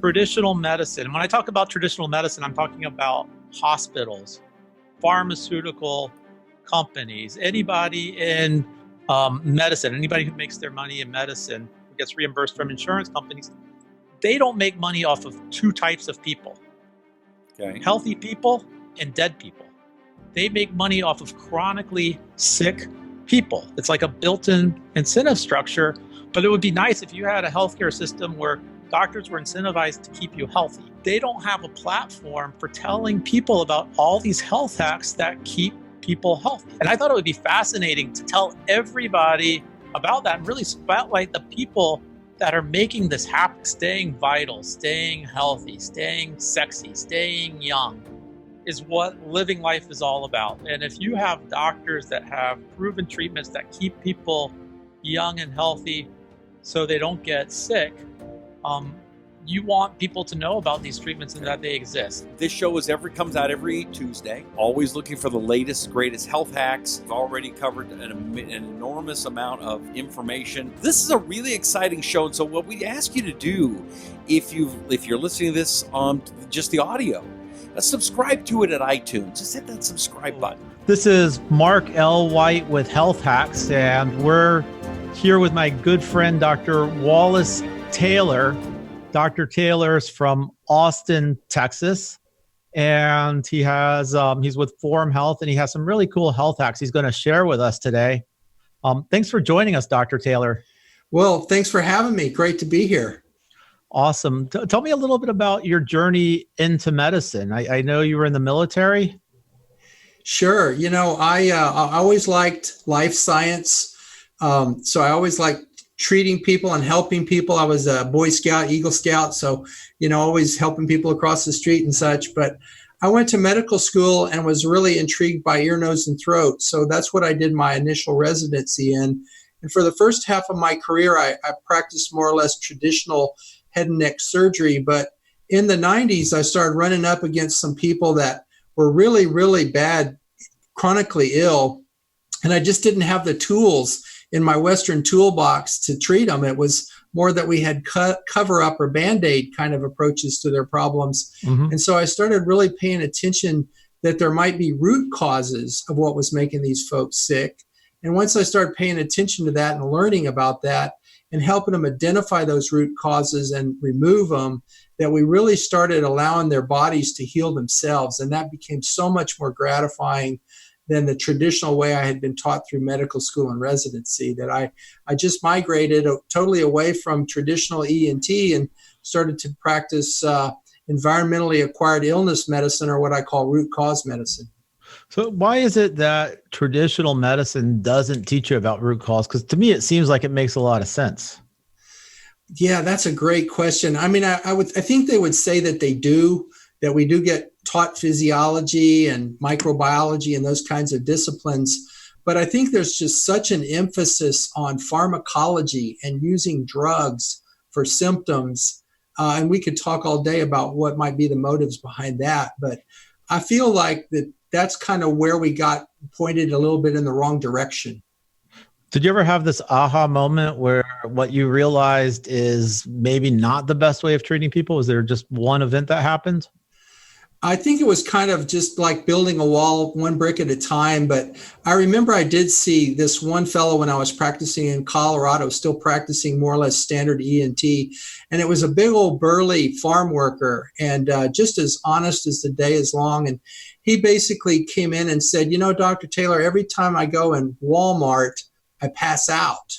traditional medicine. When I talk about traditional medicine, I'm talking about hospitals, pharmaceutical companies, anybody in medicine, anybody who makes their money in medicine, who gets reimbursed from insurance companies. They don't make money off of two types of people, healthy people and dead people. They make money off of chronically sick people. It's like a built-in incentive structure, but it would be nice if you had a healthcare system where doctors were incentivized to keep you healthy. They don't have a platform for telling people about all these health hacks that keep people healthy. And I thought it would be fascinating to tell everybody about that and really spotlight the people that are making this happen, staying vital, staying healthy, staying sexy, staying young is what living life is all about. And if you have doctors that have proven treatments that keep people young and healthy so they don't get sick, you want people to know about these treatments and that they exist. This show comes out every Tuesday. Always looking for the latest, greatest health hacks. We've already covered an enormous amount of information. This is a really exciting show. And so what we ask you to do, if you're listening to this on just the audio, subscribe to it at iTunes. Just hit that subscribe button. This is Mark L. White with Health Hacks, and we're here with my good friend, Dr. Wallace Taylor. Dr. Taylor's from Austin, Texas, and he has he's with Forum Health, and he has some really cool health hacks he's going to share with us today. Thanks for joining us, Dr. Taylor. Well, thanks for having me. Great to be here. Awesome. Tell me a little bit about your journey into medicine. I know you were in the military. Sure. You know, I always liked life science. So I always liked treating people and helping people. I was a Boy Scout, Eagle Scout. So, you know, always helping people across the street and such. But I went to medical school and was really intrigued by ear, nose, and throat. So that's what I did my initial residency in. And for the first half of my career, I practiced more or less traditional head and neck surgery. But in the 90s, I started running up against some people that were really, really bad, chronically ill. And I just didn't have the tools in my Western toolbox to treat them. It was more that we had cover up or Band-Aid kind of approaches to their problems. Mm-hmm. And so I started really paying attention that there might be root causes of what was making these folks sick. And once I started paying attention to that and learning about that and helping them identify those root causes and remove them, that we really started allowing their bodies to heal themselves. And that became so much more gratifying than the traditional way I had been taught through medical school and residency, that I just migrated totally away from traditional ENT and started to practice environmentally acquired illness medicine, or what I call root cause medicine. So why is it that traditional medicine doesn't teach you about root cause? Because to me, it seems like it makes a lot of sense. Yeah, that's a great question. I mean, I think they would say that they do, that we do get taught physiology and microbiology and those kinds of disciplines. But I think there's just such an emphasis on pharmacology and using drugs for symptoms. And we could talk all day about what might be the motives behind that. But I feel like that's kind of where we got pointed a little bit in the wrong direction. Did you ever have this aha moment where what you realized is maybe not the best way of treating people? Was there just one event that happened? I think it was kind of just like building a wall, one brick at a time. But I remember I did see this one fellow when I was practicing in Colorado, still practicing more or less standard ENT. And it was a big old burly farm worker and just as honest as the day is long. And he basically came in and said, you know, Dr. Taylor, every time I go in Walmart, I pass out.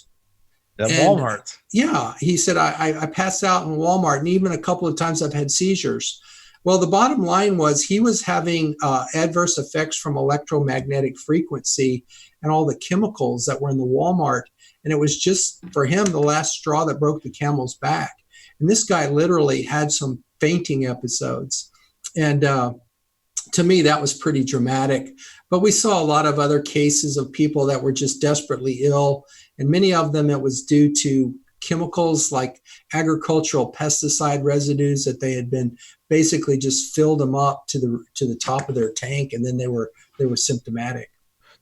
At Walmart? Yeah. He said, I pass out in Walmart. And even a couple of times I've had seizures. Well, the bottom line was he was having adverse effects from electromagnetic frequency and all the chemicals that were in the Walmart. And it was just, for him, the last straw that broke the camel's back. And this guy literally had some fainting episodes. And to me, that was pretty dramatic. But we saw a lot of other cases of people that were just desperately ill. And many of them, it was due to chemicals like agricultural pesticide residues that they had been basically just filled them up to the top of their tank, and then they were symptomatic.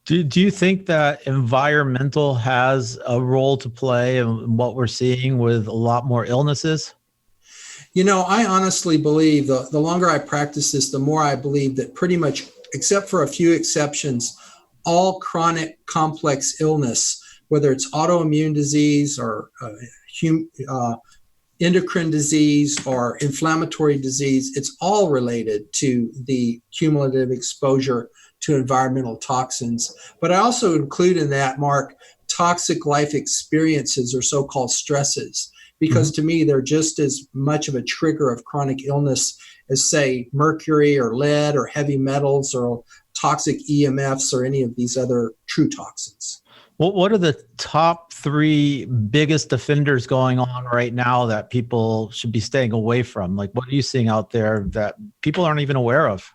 Do you think that environmental has a role to play in what we're seeing with a lot more illnesses? I honestly believe the longer I practice this, the more I believe that pretty much, except for a few exceptions, all chronic complex illness, whether it's autoimmune disease or endocrine disease or inflammatory disease, it's all related to the cumulative exposure to environmental toxins. But I also include in that, Mark, toxic life experiences or so-called stresses, because to me, they're just as much of a trigger of chronic illness as, say, mercury or lead or heavy metals or toxic EMFs or any of these other true toxins. What are the top 3 biggest offenders going on right now that people should be staying away from? Like, what are you seeing out there that people aren't even aware of?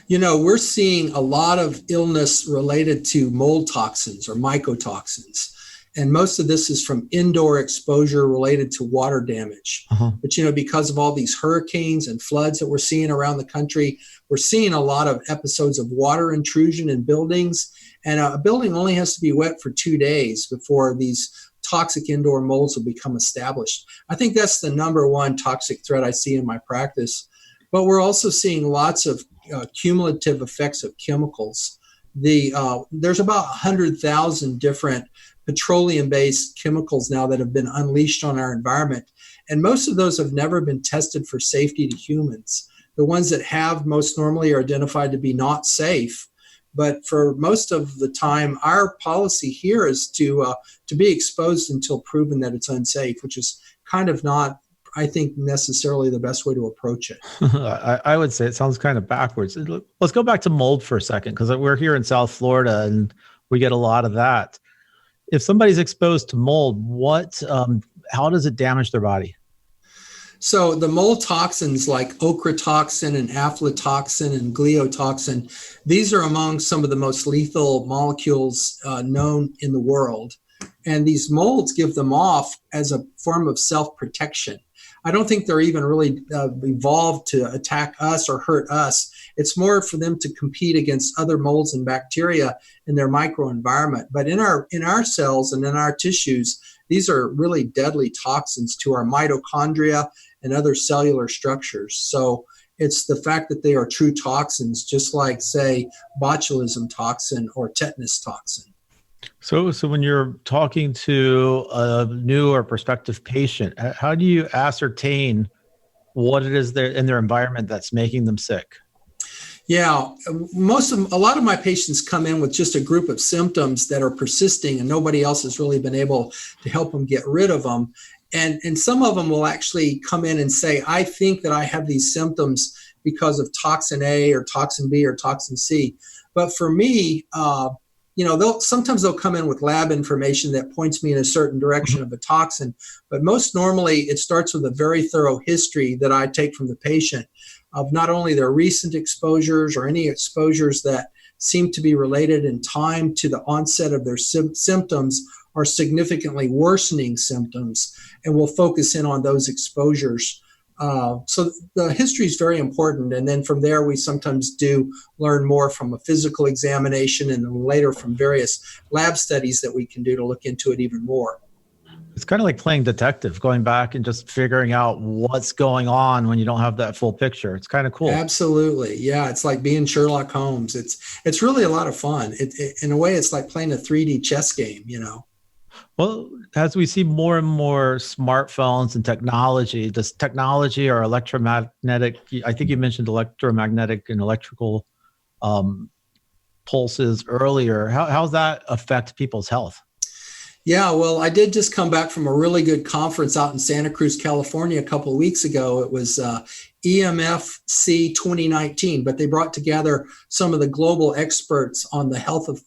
We're seeing a lot of illness related to mold toxins or mycotoxins. And most of this is from indoor exposure related to water damage. But, because of all these hurricanes and floods that we're seeing around the country, we're seeing a lot of episodes of water intrusion in buildings. And a building only has to be wet for 2 days before these toxic indoor molds will become established. I think that's the number one toxic threat I see in my practice. But we're also seeing lots of cumulative effects of chemicals. There's about 100,000 different petroleum-based chemicals now that have been unleashed on our environment. And most of those have never been tested for safety to humans. The ones that have most normally are identified to be not safe. But for most of the time, our policy here is to be exposed until proven that it's unsafe, which is kind of not, I think, necessarily the best way to approach it. I would say it sounds kind of backwards. Let's go back to mold for a second, because we're here in South Florida and we get a lot of that. If somebody's exposed to mold, how does it damage their body? So the mold toxins like ochratoxin and aflatoxin and gliotoxin, these are among some of the most lethal molecules known in the world. And these molds give them off as a form of self-protection. I don't think they're even really evolved to attack us or hurt us. It's more for them to compete against other molds and bacteria in their microenvironment. But in our cells and in our tissues, these are really deadly toxins to our mitochondria and other cellular structures. So it's the fact that they are true toxins, just like, say, botulism toxin or tetanus toxin. So when you're talking to a new or prospective patient, how do you ascertain what it is in their environment that's making them sick? Yeah, a lot of my patients come in with just a group of symptoms that are persisting and nobody else has really been able to help them get rid of them. And some of them will actually come in and say, I think that I have these symptoms because of toxin A or toxin B or toxin C. But for me, sometimes they'll come in with lab information that points me in a certain direction of a toxin, but most normally it starts with a very thorough history that I take from the patient of not only their recent exposures or any exposures that seem to be related in time to the onset of their symptoms or significantly worsening symptoms, and we'll focus in on those exposures. So the history is very important. And then from there, we sometimes do learn more from a physical examination and then later from various lab studies that we can do to look into it even more. It's kind of like playing detective, going back and just figuring out what's going on when you don't have that full picture. It's kind of cool. Absolutely. Yeah. It's like being Sherlock Holmes. It's really a lot of fun. In a way, it's like playing a 3D chess game, Well, as we see more and more smartphones and technology, does technology or electromagnetic, I think you mentioned electromagnetic and electrical pulses earlier, how does that affect people's health? Yeah, well, I did just come back from a really good conference out in Santa Cruz, California a couple of weeks ago. It was EMFC 2019, but they brought together some of the global experts on the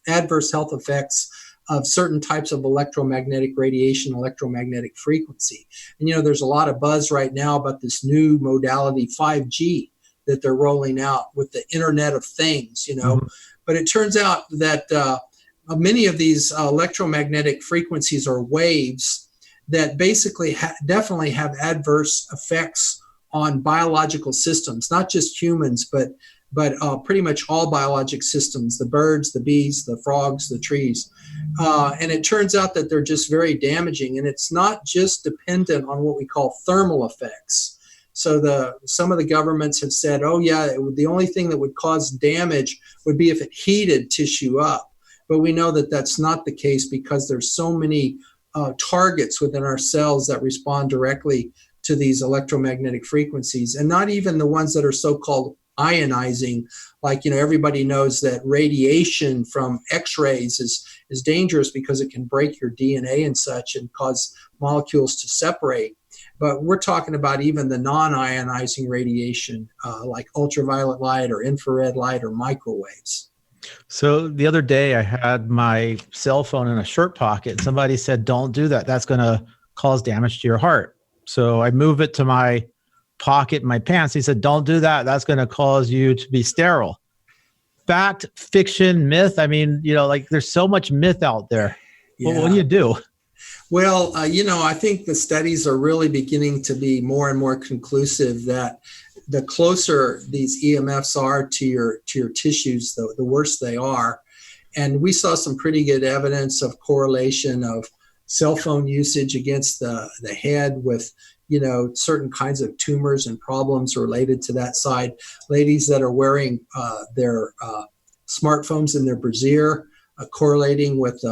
adverse health effects of certain types of electromagnetic radiation, electromagnetic frequency. And, there's a lot of buzz right now about this new modality 5G that they're rolling out with the Internet of Things, But it turns out that many of these electromagnetic frequencies are waves that basically definitely have adverse effects on biological systems, not just humans, but pretty much all biologic systems, the birds, the bees, the frogs, the trees. And it turns out that they're just very damaging. And it's not just dependent on what we call thermal effects. So some of the governments have said, oh yeah, the only thing that would cause damage would be if it heated tissue up. But we know that that's not the case because there's so many targets within our cells that respond directly to these electromagnetic frequencies, and not even the ones that are so-called ionizing. Like, everybody knows that radiation from X-rays is dangerous because it can break your DNA and such and cause molecules to separate. But we're talking about even the non-ionizing radiation, like ultraviolet light or infrared light or microwaves. So the other day I had my cell phone in a shirt pocket. Somebody said, don't do that. That's going to cause damage to your heart. So I move it to my pocket in my pants. He said, don't do that. That's going to cause you to be sterile. Fact, fiction, myth. I mean, there's so much myth out there. Yeah. Well, what do you do? Well, I think the studies are really beginning to be more and more conclusive that the closer these EMFs are to your tissues, the worse they are. And we saw some pretty good evidence of correlation of cell phone usage against the head with, certain kinds of tumors and problems related to that side. Ladies that are wearing their smartphones in their brassiere, correlating with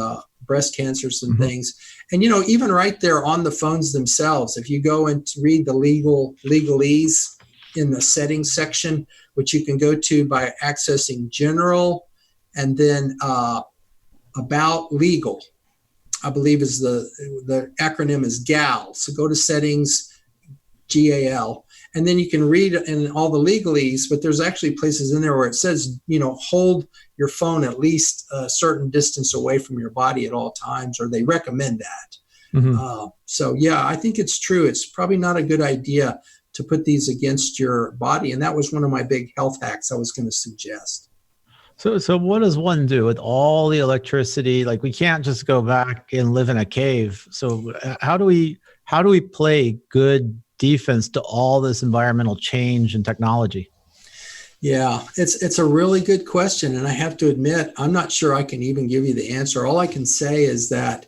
breast cancers and things. And, even right there on the phones themselves, if you go and read the legalese in the settings section, which you can go to by accessing general and then about legal, I believe is the acronym is GAL. So go to settings, GAL, and then you can read in all the legalese, but there's actually places in there where it says, hold your phone at least a certain distance away from your body at all times, or they recommend that. So yeah, I think it's true. It's probably not a good idea to put these against your body. And that was one of my big health hacks I was going to suggest. So what does one do with all the electricity? Like, we can't just go back and live in a cave. So how do we play good defense to all this environmental change and technology? Yeah, it's a really good question. And I have to admit, I'm not sure I can even give you the answer. All I can say is that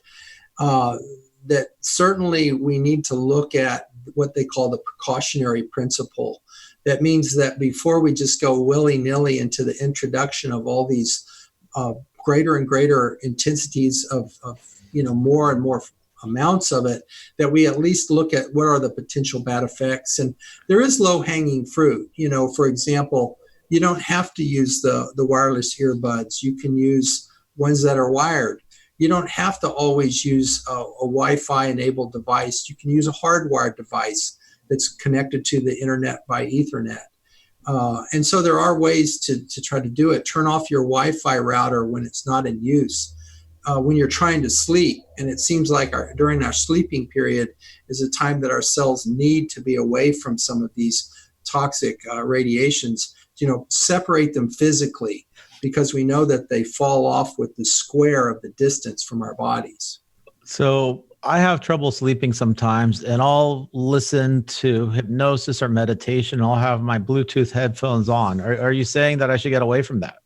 that certainly we need to look at what they call the precautionary principle. That means that before we just go willy-nilly into the introduction of all these greater and greater intensities of more and more amounts of it, that we at least look at what are the potential bad effects. And there is low-hanging fruit. For example, you don't have to use the wireless earbuds. You can use ones that are wired. You don't have to always use a Wi-Fi enabled device. You can use a hardwired device that's connected to the internet by Ethernet. And so there are ways to try to do it. Turn off your Wi-Fi router when it's not in use. When you're trying to sleep, and it seems like during our sleeping period is a time that our cells need to be away from some of these toxic radiations, separate them physically, because we know that they fall off with the square of the distance from our bodies. So I have trouble sleeping sometimes, and I'll listen to hypnosis or meditation. I'll have my Bluetooth headphones on. Are you saying that I should get away from that?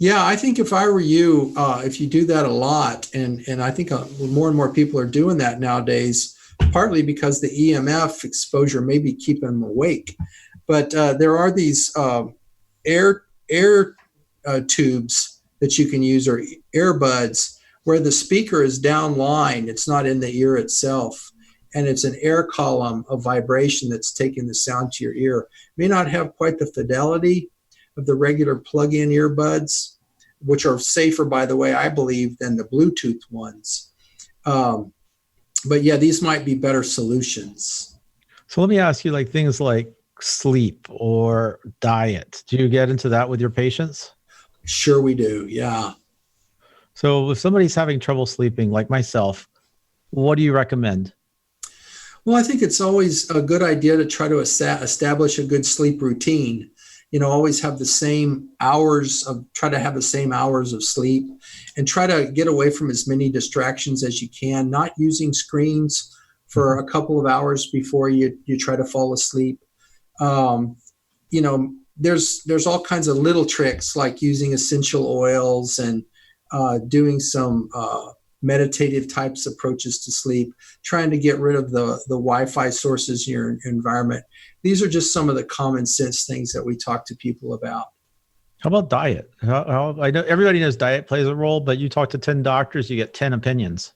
Yeah, I think if I were you, if you do that a lot, and I think more and more people are doing that nowadays, partly because the EMF exposure may be keeping them awake. But there are these air tubes that you can use, or earbuds, where the speaker is downline. It's not in the ear itself. And it's an air column of vibration that's taking the sound to your ear. May not have quite the fidelity of the regular plug-in earbuds, which are safer, by the way, I believe, than the Bluetooth ones. But yeah, these might be better solutions. So let me ask you, things like sleep or diet. Do you get into that with your patients? Sure we do, yeah. So if somebody's having trouble sleeping, like myself, what do you recommend? Well, I think it's always a good idea to try to establish a good sleep routine. Always have the same hours try to have the same hours of sleep, and try to get away from as many distractions as you can, not using screens for a couple of hours before you try to fall asleep. There's all kinds of little tricks, like using essential oils and doing some meditative types approaches to sleep, trying to get rid of the Wi-Fi sources in your environment. These are just some of the common sense things that we talk to people about. How about diet? I know everybody knows diet plays a role, but you talk to 10 doctors, you get 10 opinions.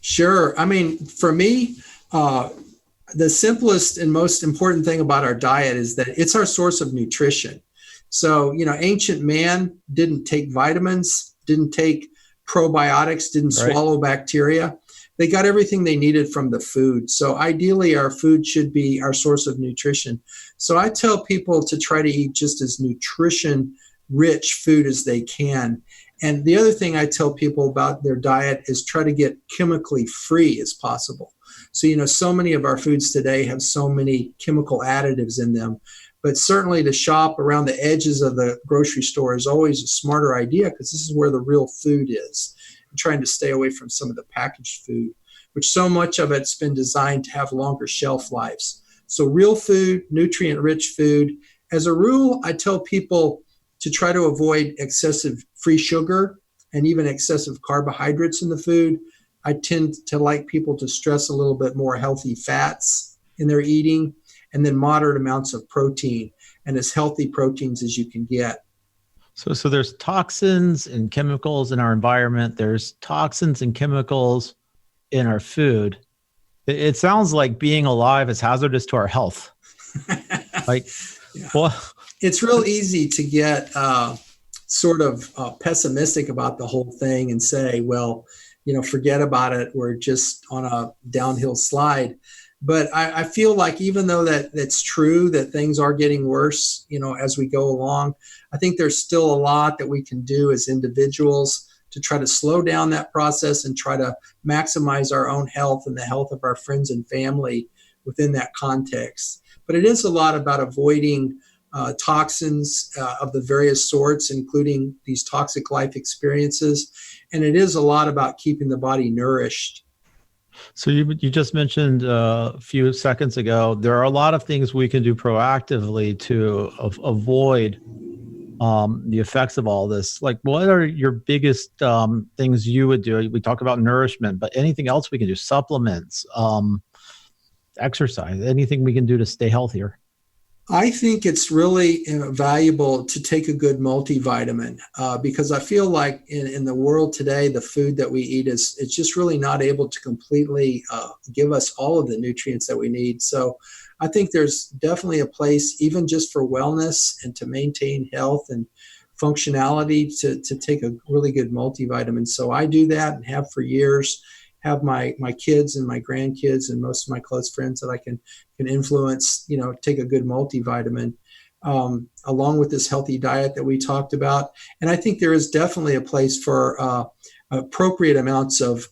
Sure. I mean, for me, the simplest and most important thing about our diet is that it's our source of nutrition. So, ancient man didn't take vitamins, didn't take probiotics, didn't swallow bacteria. They got everything they needed from the food. So ideally, our food should be our source of nutrition. So I tell people to try to eat just as nutrition-rich food as they can. And the other thing I tell people about their diet is try to get chemically free as possible. So, so many of our foods today have so many chemical additives in them. But certainly to shop around the edges of the grocery store is always a smarter idea, because this is where the real food is. I'm trying to stay away from some of the packaged food, which so much of it's been designed to have longer shelf lives. So real food, nutrient-rich food. As a rule, I tell people to try to avoid excessive free sugar and even excessive carbohydrates in the food. I tend to like people to stress a little bit more healthy fats in their eating, and then moderate amounts of protein, and as healthy proteins as you can get. So there's toxins and chemicals in our environment. There's toxins and chemicals in our food. It sounds like being alive is hazardous to our health. It's real easy to get sort of pessimistic about the whole thing and say, well, forget about it. We're just on a downhill slide. But I feel like even though that's true, that things are getting worse, as we go along, I think there's still a lot that we can do as individuals to try to slow down that process and try to maximize our own health and the health of our friends and family within that context. But it is a lot about avoiding toxins of the various sorts, including these toxic life experiences. And it is a lot about keeping the body nourished. So you just mentioned a few seconds ago, there are a lot of things we can do proactively to avoid the effects of all this. Like, what are your biggest things you would do? We talk about nourishment, but anything else we can do? Supplements, exercise, anything we can do to stay healthier? I think it's really valuable to take a good multivitamin because I feel like in the world today, the food that we eat it's just really not able to completely give us all of the nutrients that we need. So I think there's definitely a place, even just for wellness and to maintain health and functionality, to take a really good multivitamin. So I do that and have for years. Have my kids and my grandkids and most of my close friends that I can influence, take a good multivitamin along with this healthy diet that we talked about. And I think there is definitely a place for appropriate amounts of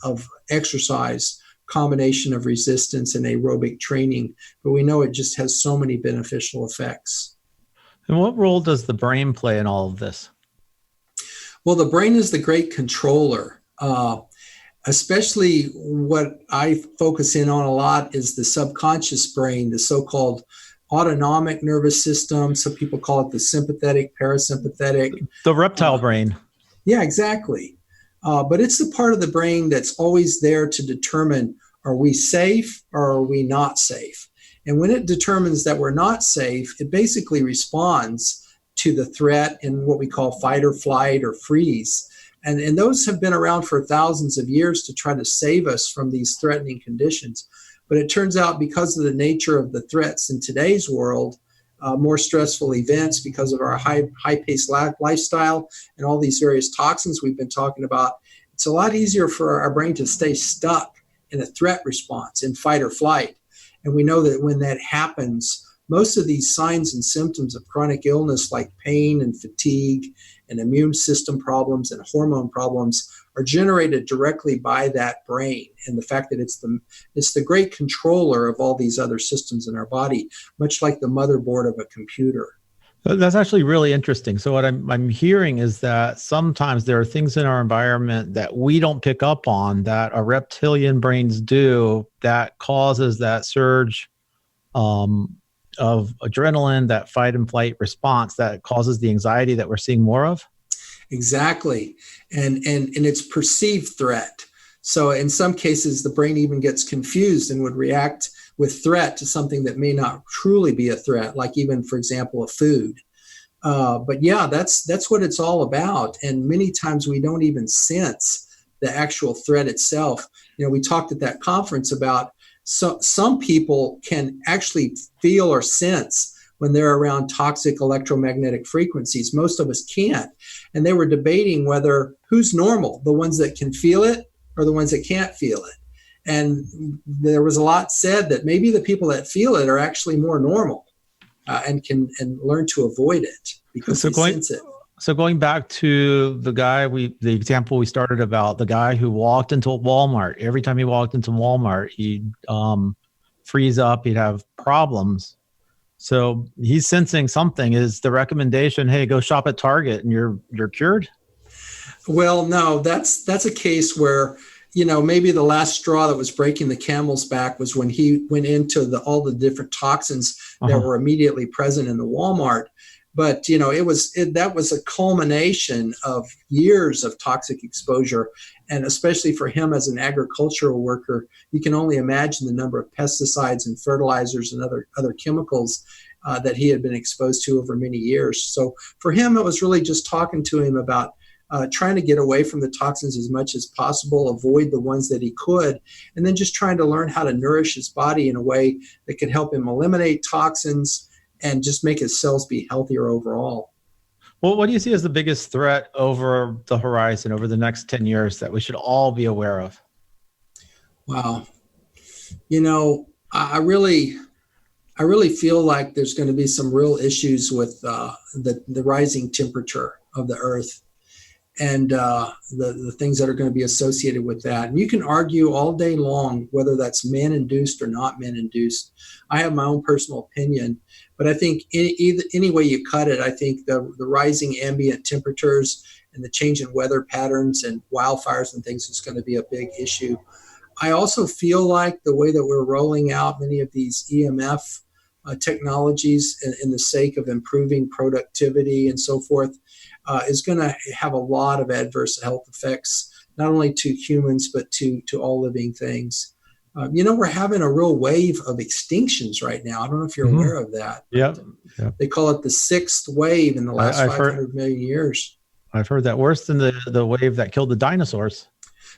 exercise, combination of resistance and aerobic training. But we know it just has so many beneficial effects. And what role does the brain play in all of this? Well, the brain is the great controller. Especially what I focus in on a lot is the subconscious brain, the so-called autonomic nervous system. Some people call it the sympathetic, parasympathetic. The reptile brain. Yeah, exactly. But it's the part of the brain that's always there to determine, are we safe or are we not safe? And when it determines that we're not safe, it basically responds to the threat in what we call fight or flight or freeze. And those have been around for thousands of years to try to save us from these threatening conditions. But it turns out because of the nature of the threats in today's world, more stressful events because of our high-paced lifestyle and all these various toxins we've been talking about, it's a lot easier for our brain to stay stuck in a threat response, in fight or flight. And we know that when that happens, most of these signs and symptoms of chronic illness like pain and fatigue and immune system problems and hormone problems are generated directly by that brain, and the fact that it's the great controller of all these other systems in our body, much like the motherboard of a computer. That's actually really interesting. So what I'm hearing is that sometimes there are things in our environment that we don't pick up on that our reptilian brains do that causes that surge of adrenaline, that fight and flight response that causes the anxiety that we're seeing more of? Exactly. And it's perceived threat. So in some cases, the brain even gets confused and would react with threat to something that may not truly be a threat, like even, for example, a food. But yeah, that's what it's all about. And many times we don't even sense the actual threat itself. We talked at that conference about some people can actually feel or sense when they're around toxic electromagnetic frequencies. Most of us can't. And they were debating whether who's normal, the ones that can feel it or the ones that can't feel it. And there was a lot said that maybe the people that feel it are actually more normal and can learn to avoid it because they sense it. So going back to the example we started about, the guy who walked into Walmart, every time he walked into Walmart, he'd freeze up, he'd have problems. So he's sensing something. Is the recommendation, hey, go shop at Target and you're cured? Well, no, that's a case where, maybe the last straw that was breaking the camel's back was when he went into all the different toxins that were immediately present in the Walmart. But, that was a culmination of years of toxic exposure. And especially for him as an agricultural worker, you can only imagine the number of pesticides and fertilizers and other chemicals that he had been exposed to over many years. So for him, it was really just talking to him about trying to get away from the toxins as much as possible, avoid the ones that he could, and then just trying to learn how to nourish his body in a way that could help him eliminate toxins and just make his cells be healthier overall. Well, what do you see as the biggest threat over the horizon over the next 10 years that we should all be aware of? Wow. I really feel like there's going to be some real issues with the rising temperature of the Earth and the things that are going to be associated with that. And you can argue all day long whether that's man-induced or not man-induced. I have my own personal opinion, but I think any way you cut it, I think the rising ambient temperatures and the change in weather patterns and wildfires and things is going to be a big issue. I also feel like the way that we're rolling out many of these EMF technologies in the sake of improving productivity and so forth is going to have a lot of adverse health effects, not only to humans, but to all living things. We're having a real wave of extinctions right now. I don't know if you're aware of that. Yep. They call it the sixth wave in the last 500 million years. I've heard that. Worse than the wave that killed the dinosaurs.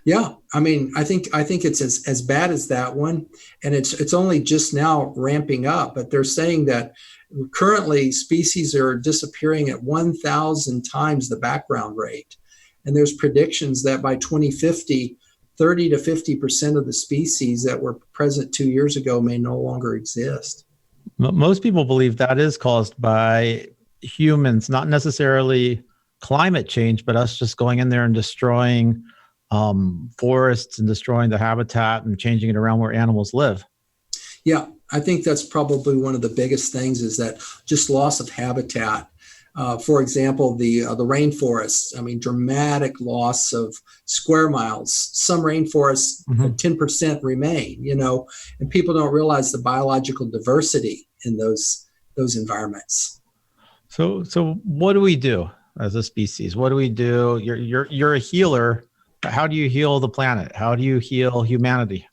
Yeah, I think it's as bad as that one, and it's only just now ramping up. But they're saying that currently species are disappearing at 1,000 times the background rate, and there's predictions that by 2050, 30 to 50% of the species that were present 2 years ago may no longer exist. Most people believe that is caused by humans, not necessarily climate change, but us just going in there and destroying forests and destroying the habitat and changing it around where animals live. Yeah, I think that's probably one of the biggest things is that just loss of habitat. For example, the rainforests, dramatic loss of square miles. Some rainforests, 10% remain, and people don't realize the biological diversity in those environments. So what do we do as a species? What do we do? You're a healer. How do you heal the planet? How do you heal humanity?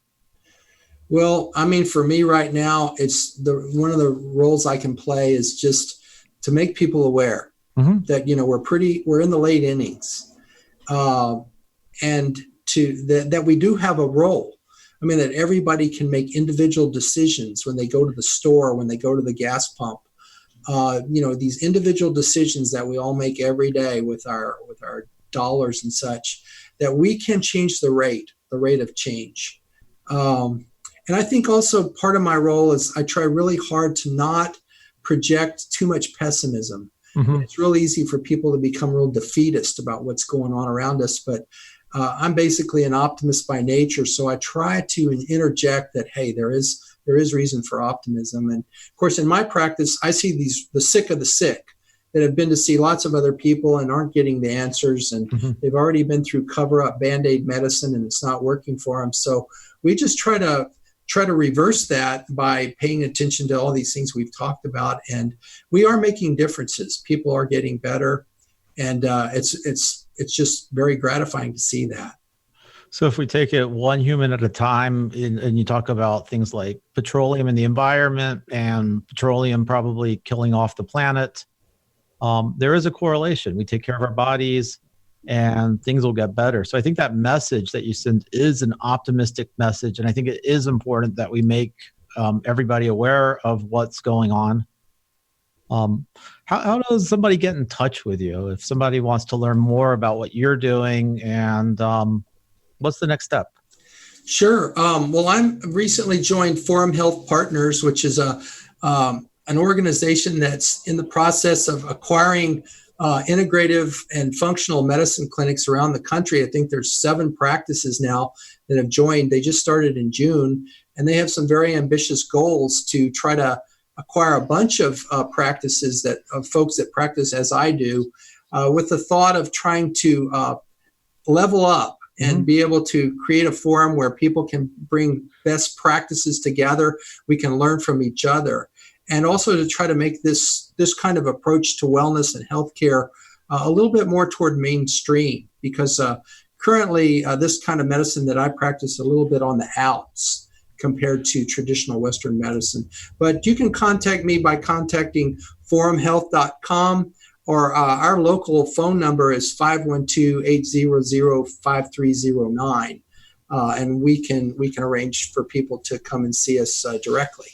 Well, for me right now, it's one of the roles I can play is just to make people aware that, we're in the late innings and that we do have a role. That everybody can make individual decisions when they go to the store, when they go to the gas pump. These individual decisions that we all make every day with our dollars and such, that we can change the rate of change. And I think also part of my role is I try really hard to not project too much pessimism. It's real easy for people to become real defeatist about what's going on around us, but I'm basically an optimist by nature, so I try to interject that, hey, there is reason for optimism. And of course, in my practice, I see the sick of the sick that have been to see lots of other people and aren't getting the answers, and they've already been through cover-up Band-Aid medicine and it's not working for them. So we just try to reverse that by paying attention to all these things we've talked about, and we are making differences. People are getting better, and it's just very gratifying to see that. So if we take it one human at a time, and you talk about things like petroleum in the environment and petroleum probably killing off the planet, there is a correlation. We take care of our bodies and things will get better. So I think that message that you send is an optimistic message. And I think it is important that we make everybody aware of what's going on. How does somebody get in touch with you if somebody wants to learn more about what you're doing, and what's the next step? Sure. Well, I'm recently joined Forum Health Partners, which is an organization that's in the process of acquiring integrative and functional medicine clinics around the country. I think there's 7 practices now that have joined. They just started in June, and they have some very ambitious goals to try to acquire a bunch of practices of folks that practice as I do, with the thought of trying to level up and be able to create a forum where people can bring best practices together. We can learn from each other. And also to try to make this kind of approach to wellness and healthcare a little bit more toward mainstream, because currently this kind of medicine that I practice a little bit on the outs compared to traditional Western medicine. But you can contact me by contacting forumhealth.com, or our local phone number is 512-800-5309. And we can arrange for people to come and see us directly.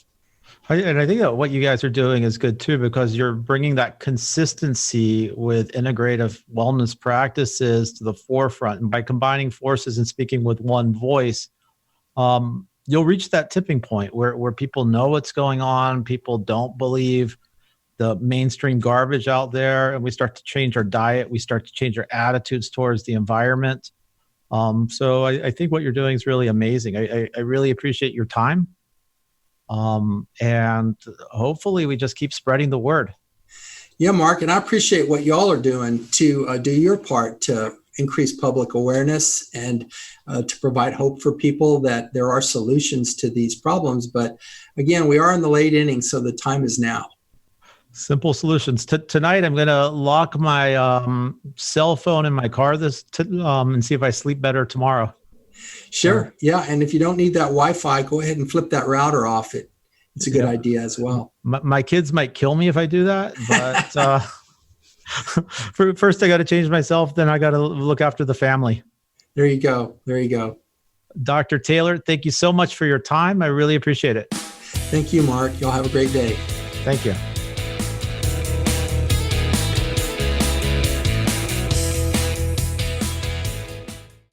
And I think that what you guys are doing is good too, because you're bringing that consistency with integrative wellness practices to the forefront. And by combining forces and speaking with one voice, you'll reach that tipping point where people know what's going on. People don't believe the mainstream garbage out there, and we start to change our diet. We start to change our attitudes towards the environment. So I think what you're doing is really amazing. I really appreciate your time. And hopefully we just keep spreading the word. Yeah, Mark, and I appreciate what y'all are doing to do your part to increase public awareness and to provide hope for people that there are solutions to these problems. But again, we are in the late innings, so the time is now. Simple solutions. Tonight, I'm going to lock my cell phone in my car and see if I sleep better tomorrow. Sure. Yeah. And if you don't need that Wi-Fi, go ahead and flip that router off. It's a good idea as well. My kids might kill me if I do that, but first I got to change myself. Then I got to look after the family. There you go. There you go. Dr. Taylor, thank you so much for your time. I really appreciate it. Thank you, Mark. Y'all have a great day. Thank you.